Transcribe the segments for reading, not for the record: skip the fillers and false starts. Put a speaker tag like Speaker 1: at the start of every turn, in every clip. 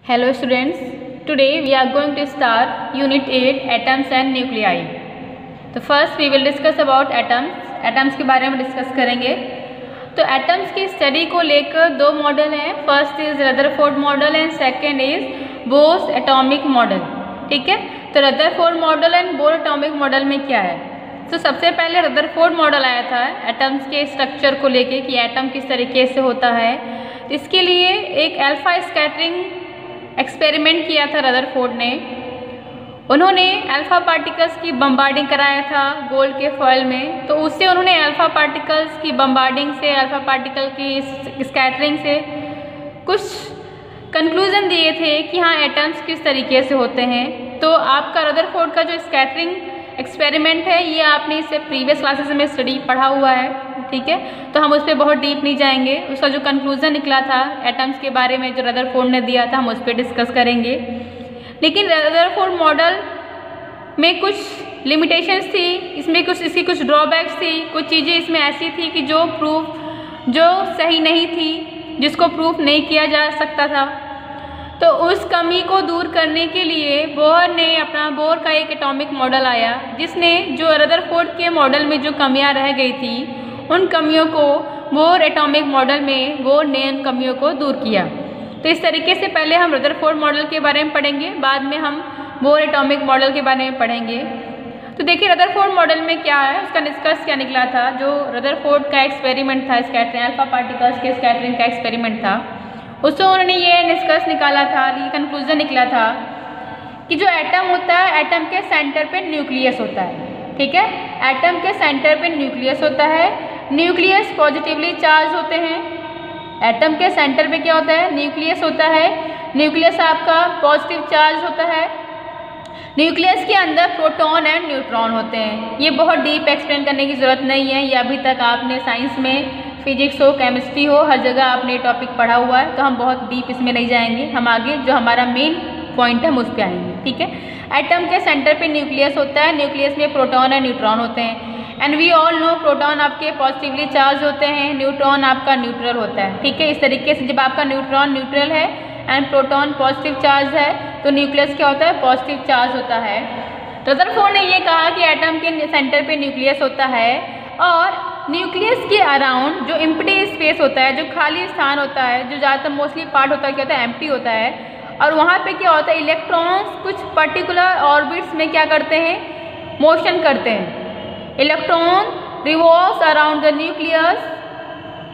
Speaker 1: Hello students, today we are going to start Unit 8 Atoms and Nuclei. तो first we will discuss about atoms के बारे में discuss करेंगे। तो atoms की स्टडी को लेकर दो मॉडल हैं, first is Rutherford model and second is Bohr's atomic model. ठीक है, तो Rutherford model and bore atomic model में क्या है? तो सबसे पहले रदरफोर्ड मॉडल आया था एटम्स के स्ट्रक्चर को लेके कि एटम किस तरीके से होता है। इसके लिए एक अल्फा स्कैटरिंग एक्सपेरिमेंट किया था रदरफोर्ड ने। उन्होंने अल्फा पार्टिकल्स की बम्बार्डिंग कराया था गोल्ड के फॉयल में, तो उससे उन्होंने अल्फा पार्टिकल्स की बम्बार्डिंग से, अल्फा पार्टिकल की स्कैटरिंग से कुछ कंक्लूजन दिए थे कि हाँ एटम्स किस तरीके से होते हैं। तो आपका रदरफोर्ड का जो स्कैटरिंग एक्सपेरिमेंट है ये आपने इससे प्रीवियस क्लासेस में स्टडी पढ़ा हुआ है। ठीक है, तो हम उस पर बहुत डीप नहीं जाएंगे। उसका जो कंक्लूजन निकला था एटम्स के बारे में जो रदरफोर्ड ने दिया था हम उस पर डिस्कस करेंगे। लेकिन रदरफोर्ड मॉडल में कुछ लिमिटेशंस थी, इसकी कुछ ड्रॉबैक्स थी, कुछ चीज़ें इसमें ऐसी थी कि जो सही नहीं थी, जिसको प्रूफ नहीं किया जा सकता था। तो उस कमी को दूर करने के लिए बोर का एक एटॉमिक मॉडल आया, जिसने जो रदरफोर्ड के मॉडल में जो कमियां रह गई थी उन कमियों को बोर एटॉमिक मॉडल में बोर ने उन कमियों को दूर किया। तो इस तरीके से पहले हम रदरफोर्ड मॉडल के बारे में पढ़ेंगे, बाद में हम बोर एटॉमिक मॉडल के बारे में पढ़ेंगे। तो देखिए रदरफोर्ड मॉडल में क्या है, उसका निष्कर्ष क्या निकला था। जो रदरफोर्ड का एक्सपेरिमेंट था, स्कैटरिंग अल्फा पार्टिकल्स के स्कैटरिंग का एक्सपेरिमेंट था, उससे उन्होंने ये निष्कर्ष निकाला था, ये कंक्लूजन निकला था कि जो एटम होता है एटम के सेंटर पे न्यूक्लियस होता है। ठीक है, एटम के सेंटर पे न्यूक्लियस होता है, न्यूक्लियस पॉजिटिवली चार्ज होते हैं। एटम के सेंटर पे क्या होता है? न्यूक्लियस होता है, न्यूक्लियस आपका पॉजिटिव चार्ज होता है। न्यूक्लियस के अंदर प्रोटॉन एंड न्यूट्रॉन होते हैं। ये बहुत डीप एक्सप्लेन करने की ज़रूरत नहीं है, ये अभी तक आपने साइंस में फिजिक्स हो, केमिस्ट्री हो, हर जगह आपने ये टॉपिक पढ़ा हुआ है, तो हम बहुत डीप इसमें नहीं जाएंगे। हम आगे जो हमारा मेन पॉइंट है हम उस पर आएंगे। ठीक है, एटम के सेंटर पे न्यूक्लियस होता है, न्यूक्लियस में प्रोटॉन एंड न्यूट्रॉन होते हैं। And we all know proton आपके पॉजिटिवली चार्ज होते हैं, न्यूट्रॉन आपका न्यूट्रल होता है। ठीक है, इस तरीके से जब आपका न्यूट्रॉन न्यूट्रल है एंड प्रोटॉन पॉजिटिव चार्ज है तो न्यूक्लियस क्या होता है? पॉजिटिव चार्ज होता है। रदरफोर्ड ने ये कहा कि एटम के सेंटर पे न्यूक्लियस होता है और न्यूक्लियस के अराउंड जो एम्प्टी स्पेस होता है, जो खाली स्थान होता है, जो ज़्यादातर मोस्टली पार्ट होता है क्या होता है? एम्प्टी होता है। और वहाँ पे क्या होता है? इलेक्ट्रॉन्स कुछ पर्टिकुलर ऑर्बिट्स में क्या करते हैं? मोशन करते हैं। Electron revolves around the nucleus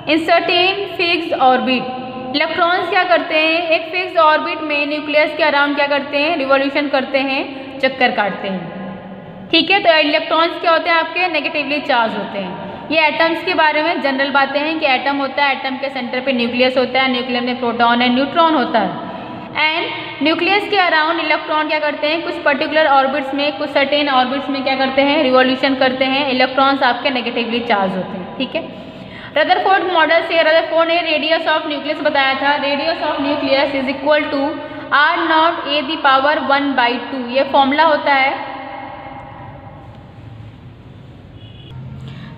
Speaker 1: in certain fixed orbit. Electrons क्या करते हैं? एक फिक्स्ड ऑर्बिट में न्यूक्लियस के अराउंड क्या करते हैं? रिवॉल्यूशन करते हैं, चक्कर काटते हैं। ठीक है, तो इलेक्ट्रॉन्स क्या होते हैं? आपके नेगेटिवली चार्ज होते हैं। ये एटम्स के बारे में जनरल बातें हैं कि एटम होता है, एटम के सेंटर पे न्यूक्लियस होता है, न्यूक्लियस में प्रोटॉन एंड न्यूट्रॉन होता है। एंड न्यूक्लियस के अराउंड इलेक्ट्रॉन क्या करते हैं? कुछ पर्टिकुलर ऑर्बिट्स में, कुछ सर्टेन ऑर्बिट्स में क्या करते हैं? रिवॉल्यूशन करते हैं। इलेक्ट्रॉन्स आपके नेगेटिवली चार्ज होते हैं। ठीक है, रदरफोर्ड मॉडल से रदरफोर्ड ने रेडियस ऑफ न्यूक्लियस बताया था। Radius of nucleus is equal to R0a⁴ ये फॉर्मूला होता है।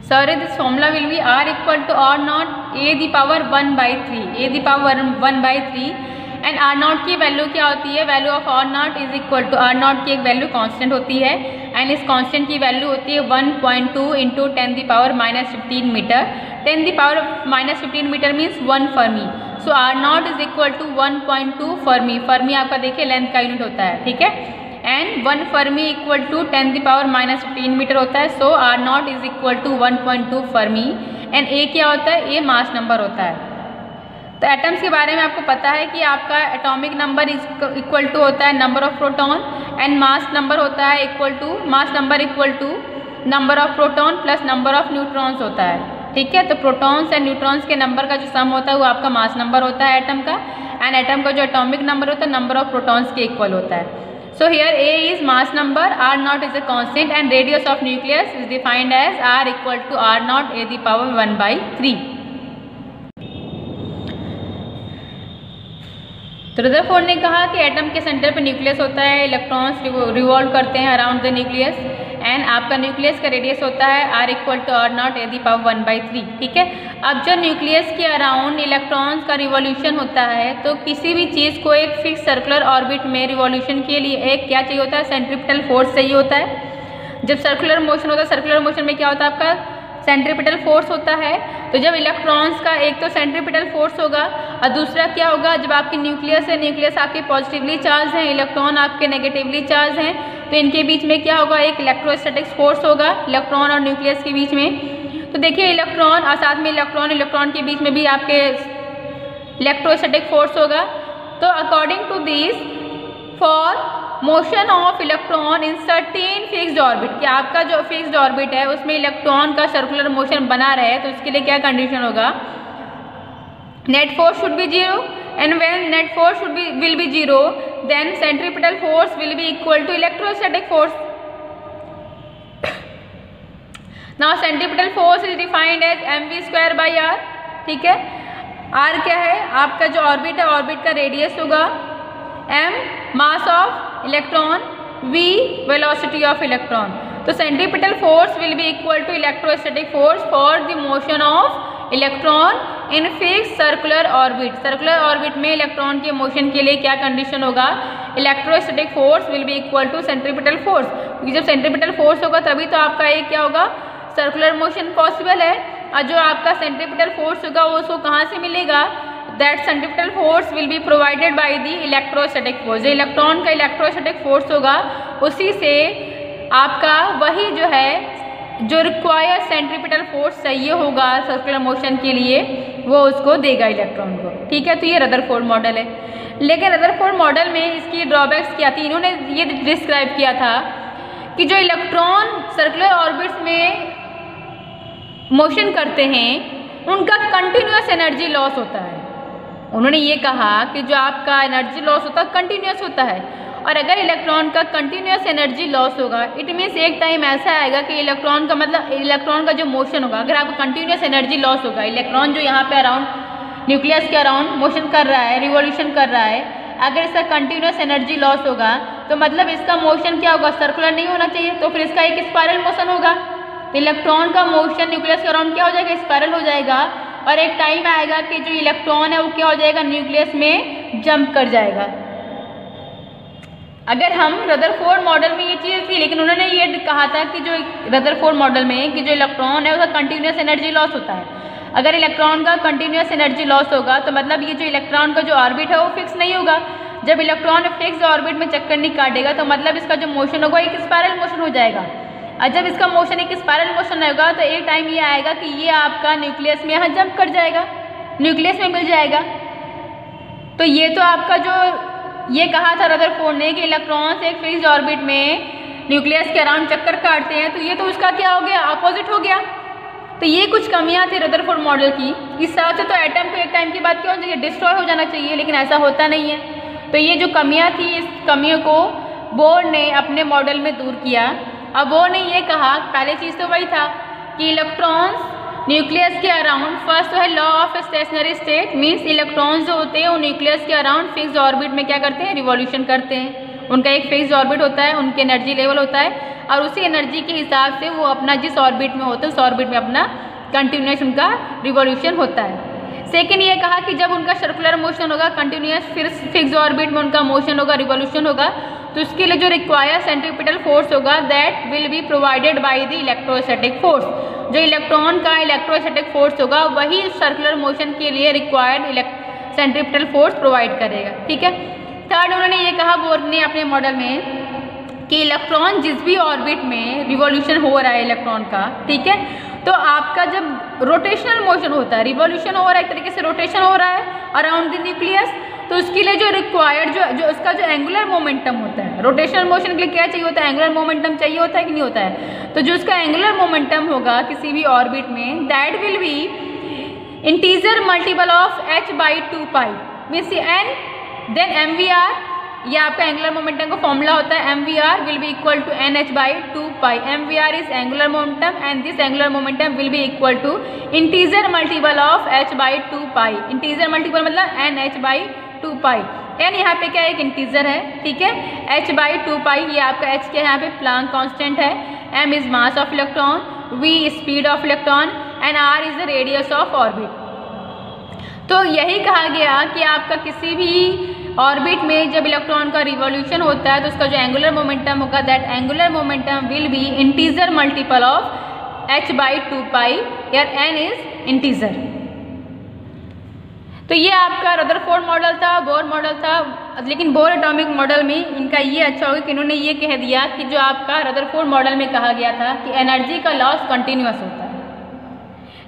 Speaker 1: Sorry, this formula will be R equal to R0a⁴ and R0 की वैल्यू क्या होती है? Value of R0 is equal to R0 की एक वैल्यू कांस्टेंट होती है एंड इस कांस्टेंट की वैल्यू होती है 1.2 into 10⁻⁻15 metre. 10⁻⁻15 metre means 1 fermi. So R0 is equal to 1.2 fermi. Fermi आपका देखिए लेंथ का यूनिट होता है। ठीक है, and 1 fermi equal to 10⁻⁻15 metre होता है। So R0 is equal to 1.2 fermi and A क्या होता है? ए मास नंबर होता है। तो एटम्स के बारे में आपको पता है कि आपका एटॉमिक नंबर इक्वल टू होता है number of proton and mass number होता है equal to number of proton plus number of neutrons होता है। ठीक है, तो प्रोटॉन्स एंड न्यूट्रॉन्स के नंबर का जो सम होता है वो आपका मास नंबर होता है एटम का, एंड एटम का जो एटॉमिक नंबर होता है नंबर ऑफ प्रोटॉन्स के इक्वल होता है। So here A is mass number, R0 is a constant and radius of nucleus is defined as R equal to R0a⁴ तो रदरफोर्ड ने कहा कि एटम के सेंटर पे न्यूक्लियस होता है, इलेक्ट्रॉन्स रिवॉल्व करते हैं अराउंड द न्यूक्लियस एंड आपका न्यूक्लियस का रेडियस होता है r इक्वल टू r0 ठीक है। अब जो न्यूक्लियस के अराउंड इलेक्ट्रॉन्स का रिवॉल्यूशन होता है, तो किसी भी चीज़ को एक फिक्स सर्कुलर ऑर्बिट में रिवॉल्यूशन के लिए एक क्या चाहिए होता है, सेंट्रीपिटल फोर्स चाहिए होता है। जब सर्कुलर मोशन होता है, सर्कुलर मोशन में क्या होता है आपका सेंट्रीपिटल फोर्स होता है। तो जब इलेक्ट्रॉन्स का एक तो सेंट्रीपिटल फोर्स होगा और दूसरा क्या होगा, जब आपकी न्यूक्लियस है, न्यूक्लियस आपके पॉजिटिवली चार्ज हैं, इलेक्ट्रॉन आपके नेगेटिवली चार्ज हैं, तो इनके बीच में क्या होगा, एक इलेक्ट्रोस्टैटिक फोर्स होगा इलेक्ट्रॉन और न्यूक्लियस के बीच में। तो देखिए इलेक्ट्रॉन और साथ में इलेक्ट्रॉन के बीच में भी आपके इलेक्ट्रोस्टैटिक फोर्स होगा। तो according to this, for motion of electron in certain fixed orbit, कि आपका जो फिक्स्ड ऑर्बिट है उसमें इलेक्ट्रॉन का सर्कुलर मोशन बना रहे, तो उसके लिए क्या कंडीशन होगा, net force should be zero, and when net force will be zero, then centripetal force will be equal to electrostatic force. Now centripetal force is defined as mv²/r, ठीक है। r क्या है, आपका जो ऑर्बिट है, orbit का radius होगा, m mass of electron, v velocity of electron. तो centripetal force will be equal to electrostatic force for the motion of electron in fix circular orbit. Circular orbit में electron के motion के लिए क्या condition होगा, electrostatic force will be equal to centripetal force, क्योंकि जब centripetal force होगा तभी तो आपका एक क्या होगा, सर्कुलर मोशन पॉसिबल है। और जो आपका सेंट्रीपिटल फोर्स होगा वो उसको कहाँ से मिलेगा, that centripetal force will be provided by the electrostatic force. जो इलेक्ट्रॉन का इलेक्ट्रोस्टैटिक फोर्स होगा उसी से आपका वही जो है जो रिक्वायर सेंट्रीपिटल फोर्स चाहिए होगा सर्कुलर मोशन के लिए, वो उसको देगा इलेक्ट्रॉन को, ठीक है। तो ये रदरफोर्ड मॉडल है। लेकिन रदरफोर्ड मॉडल में इसकी ड्रॉबैक्स क्या थी, इन्होंने ये डिस्क्राइब किया था कि जो इलेक्ट्रॉन सर्कुलर ऑर्बिट्स में मोशन करते हैं उनका कंटिन्यूस एनर्जी लॉस होता है। उन्होंने ये कहा कि जो आपका एनर्जी लॉस होता है कंटिन्यूस होता है, और अगर इलेक्ट्रॉन का कंटिन्यूस एनर्जी लॉस होगा, इट मीन्स एक टाइम ऐसा आएगा कि इलेक्ट्रॉन का मतलब इलेक्ट्रॉन का जो मोशन होगा, अगर आपका कंटिन्यूस एनर्जी लॉस होगा, इलेक्ट्रॉन जो यहाँ पे अराउंड न्यूक्लियस के अराउंड मोशन कर रहा है, रिवॉल्यूशन कर रहा है, अगर इसका कंटिन्यूस एनर्जी लॉस होगा तो मतलब इसका मोशन क्या होगा, सर्कुलर नहीं होना चाहिए, तो फिर इसका एक स्पाइरल मोशन होगा। तो इलेक्ट्रॉन का मोशन न्यूक्लियस के अराउंड क्या हो जाएगा, स्पाइरल हो जाएगा, और एक टाइम आएगा कि जो इलेक्ट्रॉन है वो क्या हो जाएगा, न्यूक्लियस में जंप कर जाएगा। अगर हम रदरफोर्ड मॉडल में ये चीज़ थी, लेकिन उन्होंने ये कहा था कि जो रदरफोर्ड मॉडल में कि जो इलेक्ट्रॉन है उसका कंटिन्यूस एनर्जी लॉस होता है। अगर इलेक्ट्रॉन का कंटिन्यूस एनर्जी लॉस होगा तो मतलब ये जो इलेक्ट्रॉन का जो ऑर्बिट है वो फिक्स नहीं होगा। जब इलेक्ट्रॉन फिक्स ऑर्बिट में चक्कर नहीं काटेगा तो मतलब इसका जो मोशन होगा एक स्पाइरल मोशन हो जाएगा, और जब इसका मोशन एक स्पाइरल मोशन होगा तो एक टाइम ये आएगा कि ये आपका न्यूक्लियस में यहाँ जंप कर जाएगा, न्यूक्लियस में मिल जाएगा। तो ये तो आपका जो ये कहा था रदरफोर्ड ने कि इलेक्ट्रॉन्स एक फिक्स्ड ऑर्बिट में न्यूक्लियस के अराउंड चक्कर काटते हैं, तो ये तो उसका क्या हो गया, अपोजिट हो गया। तो ये कुछ कमियां थी रदरफोर्ड मॉडल की। इस हिसाब से तो एटम को एक टाइम के बाद क्या होना चाहिए, डिस्ट्रॉय हो जाना चाहिए, लेकिन ऐसा होता नहीं है। तो ये जो कमियां थी, इस कमियों को बोर ने अपने मॉडल में दूर किया। अब बोर ने ये कहा, पहले चीज़ तो वही था कि इलेक्ट्रॉन्स न्यूक्लियस के अराउंड, फर्स्ट तो है law of stationery state, means electrons जो होते हैं वो न्यूक्लियस के अराउंड फिक्स्ड ऑर्बिट में क्या करते हैं, रिवॉल्यूशन करते हैं। उनका एक फिक्स्ड ऑर्बिट होता है, उनकी एनर्जी लेवल होता है, और उसी एनर्जी के हिसाब से वो अपना जिस ऑर्बिट में होते हैं उस ऑर्बिट में अपना कंटिन्यूस उनका रिवॉल्यूशन होता है। सेकेंड ये कहा कि जब उनका सर्कुलर मोशन होगा, कंटिन्यूस फिर फिक्स्ड ऑर्बिट में उनका मोशन होगा, रिवॉल्यूशन होगा, तो उसके लिए जो रिक्वायर सेंट्रीपिटल फोर्स होगा that will be provided by the electrostatic force. जो इलेक्ट्रॉन का इलेक्ट्रोस्टैटिक फोर्स होगा वही सर्कुलर मोशन के लिए रिक्वायर्ड सेंट्रीपिटल फोर्स प्रोवाइड करेगा, ठीक है। थर्ड उन्होंने ये कहा बोर ने अपने मॉडल में कि इलेक्ट्रॉन जिस भी ऑर्बिट में रिवॉल्यूशन हो रहा है इलेक्ट्रॉन का, ठीक है, तो आपका जब रोटेशनल मोशन होता है, रिवॉल्यूशन हो रहा है, एक तरीके से रोटेशन हो रहा है अराउंड द न्यूक्लियस, तो उसके लिए जो रिक्वायर्ड जो उसका जो एंगुलर मोमेंटम होता है, रोटेशनल मोशन के लिए क्या चाहिए होता है, एंगुलर मोमेंटम चाहिए होता है कि नहीं होता है। तो जो उसका एंगुलर मोमेंटम होगा किसी भी ऑर्बिट में, that will be integer multiple of h/2π means n then mvr। ये आपका एंगुलर मोमेंटम का फॉर्मूला होता है, mvr will be equal to nh/2π। mvr is angular momentum and this angular momentum will be equal to integer multiple of h/2π। Integer multiple मतलब nh/2π। n यहाँ पे क्या एक इंटीजर है, ठीक है। h/2π ये आपका h क्या है यहाँ पे प्लांक कांस्टेंट है, m is mass of electron, v speed of electron and r is the radius of orbit. तो यही कहा गया कि आपका किसी भी ऑर्बिट में जब इलेक्ट्रॉन का रिवॉल्यूशन होता है तो उसका जो एंगुलर मोमेंटम होगा that angular momentum will be integer multiple of h/2π यार n इज इंटीजर। तो ये आपका रदरफोर्ड मॉडल था, बोर मॉडल था, लेकिन बोर एटॉमिक मॉडल में इनका ये अच्छा होगा कि इन्होंने ये कह दिया कि जो आपका रदरफोर्ड मॉडल में कहा गया था कि एनर्जी का लॉस कंटिन्यूअस होता है,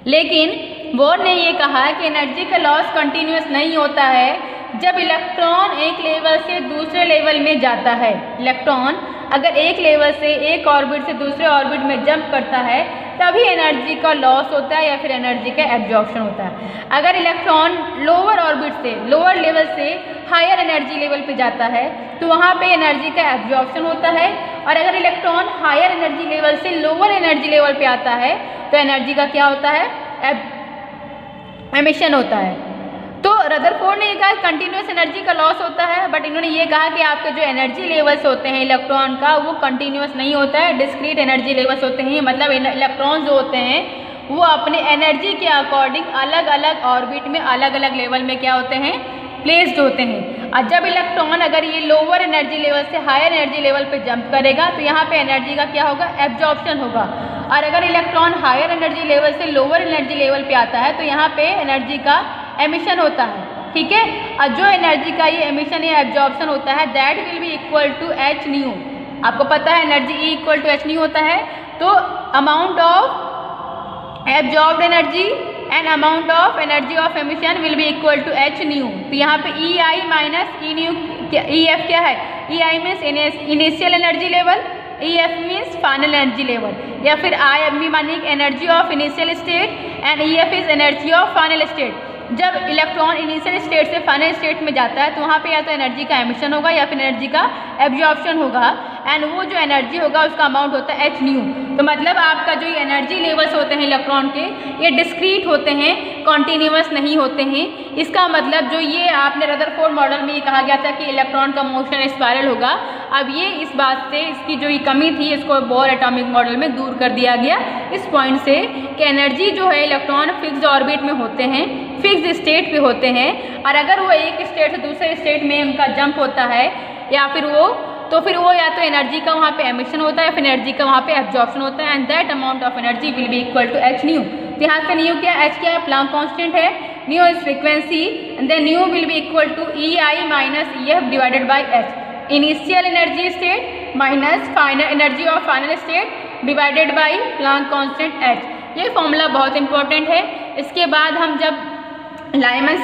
Speaker 1: लेकिन बोर ने ये कहा कि एनर्जी का लॉस कंटिन्यूअस नहीं होता है जब इलेक्ट्रॉन एक लेवल से दूसरे लेवल में जाता है। इलेक्ट्रॉन अगर एक लेवल से एक ऑर्बिट से दूसरे ऑर्बिट में जंप करता है तभी एनर्जी का लॉस होता है या फिर एनर्जी का एब्जॉर्प्शन होता है। अगर इलेक्ट्रॉन लोअर ऑर्बिट से लोअर लेवल से हायर एनर्जी लेवल पे जाता है तो वहाँ पे एनर्जी का एब्जॉर्प्शन होता है, और अगर इलेक्ट्रॉन हायर एनर्जी लेवल से लोअर एनर्जी लेवल पे आता है तो एनर्जी का क्या होता है, एमिशन होता है। तो रदरफोर्ड ने ये कहा कंटिन्यूस एनर्जी का लॉस होता है, बट इन्होंने ये कहा कि आपके जो एनर्जी लेवल्स होते हैं इलेक्ट्रॉन का वो कंटिन्यूस नहीं होता है, डिस्क्रीट एनर्जी लेवल्स होते हैं। मतलब इलेक्ट्रॉन जो होते हैं वो अपने एनर्जी के अकॉर्डिंग अलग अलग ऑर्बिट में अलग अलग लेवल में क्या होते हैं, प्लेस्ड होते हैं। और जब इलेक्ट्रॉन अगर ये लोअर एनर्जी लेवल से हायर एनर्जी लेवल पे जंप करेगा तो यहाँ पे एनर्जी का क्या होगा, एब्जॉर्प्शन होगा, और अगर इलेक्ट्रॉन हायर एनर्जी लेवल से लोअर एनर्जी लेवल पे आता है तो यहाँ पे एनर्जी का एमिशन होता है, ठीक है। और जो एनर्जी का ये एमिशन या एब्जॉर्प्शन होता है that will be equal to h nu. आपको पता है energy E equal to h nu होता है, तो amount of absorbed energy and amount of energy of emission will be equal to h nu. तो यहाँ पे EI minus E nu, EF क्या है, EI means initial energy level, EF means final energy level, या फिर I भी मानिए energy of initial state and EF is energy of final state. जब इलेक्ट्रॉन इनिशियल स्टेट से फाइनल स्टेट में जाता है तो वहाँ पे या तो एनर्जी का एमिशन होगा या फिर एनर्जी का एब्जॉर्प्शन होगा, एंड वो जो एनर्जी होगा उसका अमाउंट होता है एच न्यू। तो मतलब आपका जो ये एनर्जी लेवल्स होते हैं इलेक्ट्रॉन के ये डिस्क्रीट होते हैं, कॉन्टीन्यूअस नहीं होते हैं। इसका मतलब जो ये आपने रदरफोर्ड मॉडल में ये कहा गया था कि इलेक्ट्रॉन का मोशन स्पायरल होगा, अब ये इस बात से इसकी जो ये कमी थी इसको बोर एटॉमिक मॉडल में दूर कर दिया गया इस पॉइंट से कि एनर्जी जो है इलेक्ट्रॉन फिक्स्ड ऑर्बिट में होते हैं, फिक्स्ड स्टेट पे होते हैं, और अगर वो एक स्टेट से दूसरे स्टेट में उनका जंप होता है या फिर वो या तो एनर्जी का वहाँ पे एमिशन होता है या फिर एनर्जी का वहाँ पे एब्जॉर्प्शन होता है, and that amount of energy will be equal to h nu. तो यहाँ पे न्यू क्या है, एच क्या है, प्लांक कांस्टेंट है, nu is frequency, and then nu will be equal to EI minus EF divided by h. Initial energy state minus final energy of final state divided by Planck constant h. ये formula बहुत important है। इसके बाद हम जब Lyman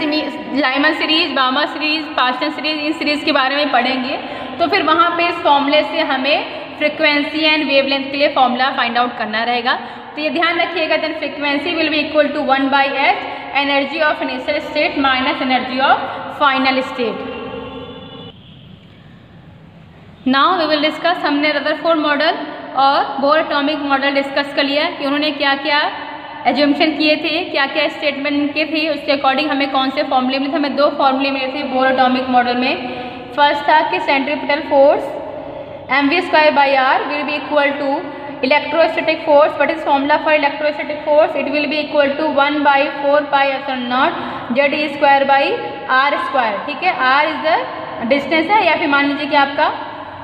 Speaker 1: series, Balmer series, Paschen series, in series के बारे में पढ़ेंगे तो फिर वहाँ पे इस फॉर्मूले से हमें फ्रीक्वेंसी एंड वेवलेंथ के लिए फॉर्मूला फाइंड आउट करना रहेगा। तो ये ध्यान रखिएगा, then frequency will be equal to 1/h energy of initial state minus energy of final state. Now we will discuss, हमने रदरफोर्ड मॉडल और बोर एटॉमिक मॉडल डिस्कस कर लिया कि उन्होंने क्या क्या एज्यूम्पशन किए थे, क्या क्या स्टेटमेंट के थे, उसके अकॉर्डिंग हमें कौन से फॉर्मूले मिले थे। हमें दो फॉर्मूले मिले थे बोर एटॉमिक मॉडल में। फर्स्ट था कि centripetal force mv²/r will be equal to electrostatic force. What is formula for electrostatic force, it will be equal to 1/4πε0 Ze²/r²। ठीक है, r इज द डिस्टेंस है, या फिर मान लीजिए कि आपका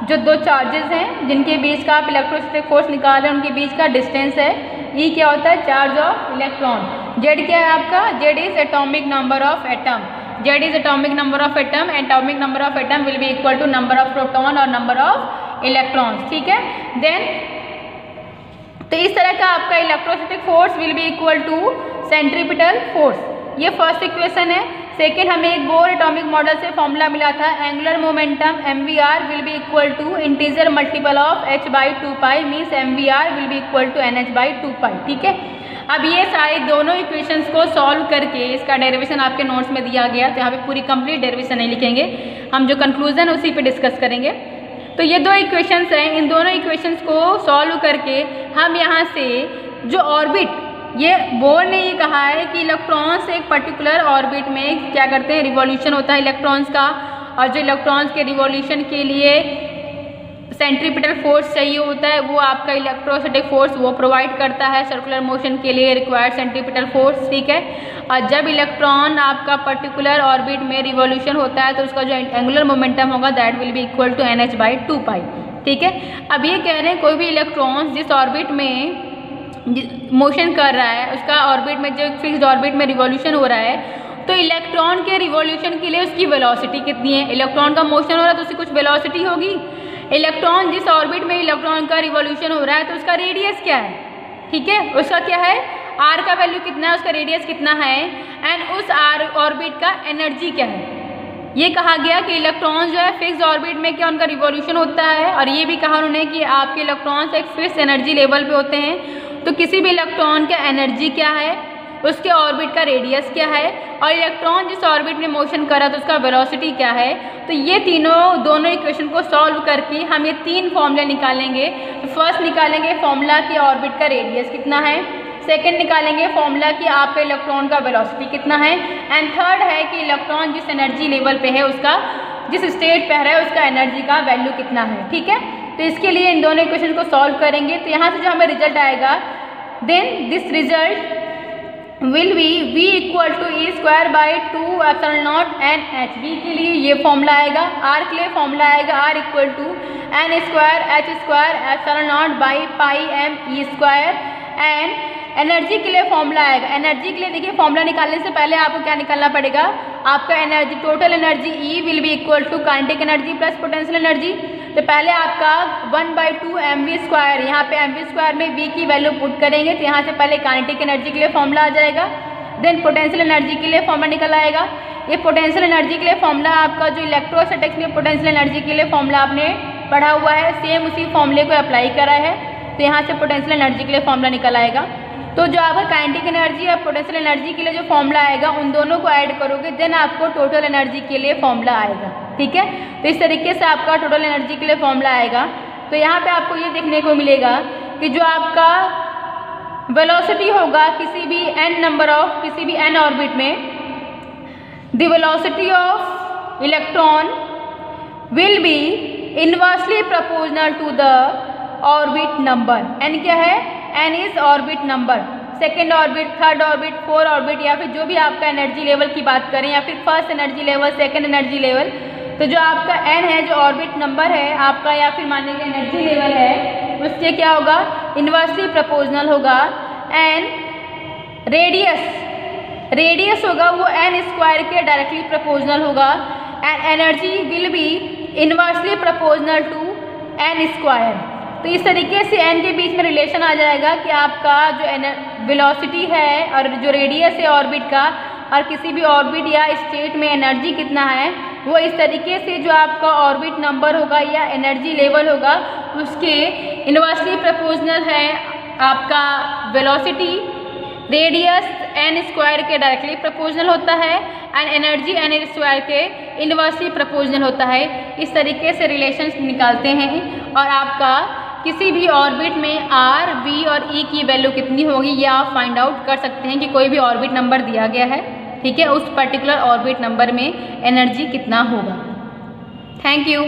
Speaker 1: जो दो चार्जेस हैं जिनके बीच का आप इलेक्ट्रोस्टैटिक फोर्स निकाल रहे हैं उनके बीच का डिस्टेंस है। E क्या होता है, चार्ज ऑफ इलेक्ट्रॉन। Z क्या है आपका, Z is atomic number of atom. Z is atomic number of atom, atomic number of atom will be equal to number of proton और नंबर ऑफ इलेक्ट्रॉन्स। ठीक है, then तो इस तरह का आपका electrostatic force will be equal to centripetal force. ये first equation है। सेकेंड, हमें एक बोर एटॉमिक मॉडल से फॉर्मूला मिला था, angular momentum mvr will be equal to integer multiple of h/2π means mvr will be equal to nh/2π। ठीक है, अब ये सारे दोनों इक्वेशंस को सॉल्व करके इसका डेरिवेशन आपके नोट्स में दिया गया, तो यहाँ पे पूरी कंप्लीट डेरिवेशन नहीं लिखेंगे, हम जो कंक्लूजन उसी पे डिस्कस करेंगे। तो ये दो इक्वेशंस हैं, इन दोनों इक्वेशंस को सॉल्व करके हम यहाँ से जो ऑर्बिट, ये बोर ने ये कहा है कि इलेक्ट्रॉन्स एक पर्टिकुलर ऑर्बिट में क्या करते हैं, रिवॉल्यूशन होता है इलेक्ट्रॉन्स का, और जो इलेक्ट्रॉन्स के रिवॉल्यूशन के लिए सेंट्रीपिटल फोर्स चाहिए होता है वो आपका इलेक्ट्रोस्टैटिक फोर्स वो प्रोवाइड करता है सर्कुलर मोशन के लिए रिक्वायर्ड सेंट्रीपिटल फोर्स, ठीक है। और जब इलेक्ट्रॉन आपका पर्टिकुलर ऑर्बिट में रिवॉल्यूशन होता है तो उसका जो एंगुलर मोमेंटम होगा that will be equal to NH/2π, ठीक है। अब ये कह रहे हैं कोई भी इलेक्ट्रॉन जिस ऑर्बिट में मोशन कर रहा है उसका ऑर्बिट में जो फिक्स्ड ऑर्बिट में रिवॉल्यूशन हो रहा है तो इलेक्ट्रॉन के रिवॉल्यूशन के लिए उसकी वेलोसिटी कितनी है। इलेक्ट्रॉन का मोशन हो रहा है तो उसकी कुछ वेलोसिटी होगी। इलेक्ट्रॉन जिस ऑर्बिट में इलेक्ट्रॉन का रिवॉल्यूशन हो रहा है तो उसका रेडियस क्या है, ठीक है, उसका क्या है r का वैल्यू कितना है, उसका रेडियस कितना है एंड उस r ऑर्बिट का एनर्जी क्या है। ये कहा गया कि इलेक्ट्रॉन जो है फिक्स ऑर्बिट में क्या उनका रिवॉल्यूशन होता है और ये भी कहा उन्होंने कि आपके इलेक्ट्रॉन्स एक फिक्स एनर्जी लेवल पे होते हैं। तो किसी भी इलेक्ट्रॉन का एनर्जी क्या है, उसके ऑर्बिट का रेडियस क्या है और इलेक्ट्रॉन जिस ऑर्बिट में मोशन कर रहा है तो उसका वेलोसिटी क्या है। तो ये दोनों इक्वेशन को सॉल्व करके हम ये 3 फॉर्मूले निकालेंगे। तो फर्स्ट निकालेंगे फॉर्मूला कि ऑर्बिट का रेडियस कितना है, सेकंड निकालेंगे फॉर्मूला कि आपका इलेक्ट्रॉन का वेलोसिटी कितना है एंड थर्ड है कि इलेक्ट्रॉन जिस एनर्जी लेवल पे है उसका जिस स्टेट पे है उसका एनर्जी का वैल्यू कितना है, ठीक है। तो इसके लिए इन दोनों इक्वेशन को सॉल्व करेंगे। तो यहाँ से जो हमें रिजल्ट आएगा then this result will be v equal to E²/2ε0 NH। v के लिए ये फॉर्मूला आएगा, r के लिए फॉर्मूला आएगा r equal to N²H²ε0/πm E² and energy के लिए फॉर्मूला आएगा। एनर्जी के लिए देखिए फॉर्मूला निकालने से पहले आपको क्या निकालना पड़ेगा, आपका energy total energy E will be equal to kinetic energy plus potential energy. तो पहले आपका 1/2 mv², यहाँ पे mv² में v की वैल्यू पुट करेंगे तो यहाँ से पहले काइनेटिक एनर्जी के लिए फॉर्मूला आ जाएगा, देन पोटेंशियल एनर्जी के लिए फॉर्मूला निकल आएगा। ये पोटेंशियल एनर्जी के लिए फॉर्मूला आपका जो इलेक्ट्रोस्टैटिक्स में पोटेंशियल एनर्जी के लिए फॉर्मूला आपने पढ़ा हुआ है सेम उसी फॉर्मूले को अप्लाई करा है तो यहाँ से पोटेंशियल एनर्जी के लिए फॉर्मूला निकल आएगा। तो जो आपका काइनेटिक एनर्जी और पोटेंशियल एनर्जी के लिए जो फॉर्मूला आएगा उन दोनों को ऐड करोगे देन आपको टोटल एनर्जी के लिए फॉर्मूला आएगा, ठीक है। तो इस तरीके से आपका टोटल एनर्जी के लिए फॉर्मूला आएगा। तो यहाँ पे आपको ये देखने को मिलेगा कि जो आपका वेलोसिटी होगा किसी भी n ऑर्बिट में the velocity of electron will be inversely proportional to the orbit number. n क्या है, n is orbit number, second orbit, third orbit, fourth orbit या फिर जो भी आपका एनर्जी लेवल की बात करें या फिर first energy level, second energy level. तो जो आपका n है जो ऑर्बिट नंबर है आपका या फिर मान लीजिए एनर्जी लेवल है उससे क्या होगा इनवर्सली प्रोपोर्शनल होगा एंड रेडियस होगा वो n² के डायरेक्टली प्रोपोर्शनल होगा and energy will be inversely proportional to n²। तो इस तरीके से n के बीच में रिलेशन आ जाएगा कि आपका जो वेलोसिटी है और जो रेडियस है ऑर्बिट का और किसी भी ऑर्बिट या स्टेट में एनर्जी कितना है वो इस तरीके से जो आपका ऑर्बिट नंबर होगा या एनर्जी लेवल होगा उसके इनवर्सली प्रोपोर्शनल है आपका वेलोसिटी, रेडियस n² के डायरेक्टली प्रोपोर्शनल होता है एंड एनर्जी n² के इनवर्सली प्रोपोर्शनल होता है। इस तरीके से रिलेशंस निकालते हैं और आपका किसी भी ऑर्बिट में r, v और e की वैल्यू कितनी होगी ये आप फाइंड आउट कर सकते हैं कि कोई भी ऑर्बिट नंबर दिया गया है, ठीक है, उस पर्टिकुलर ऑर्बिट नंबर में एनर्जी कितना होगा। Thank you.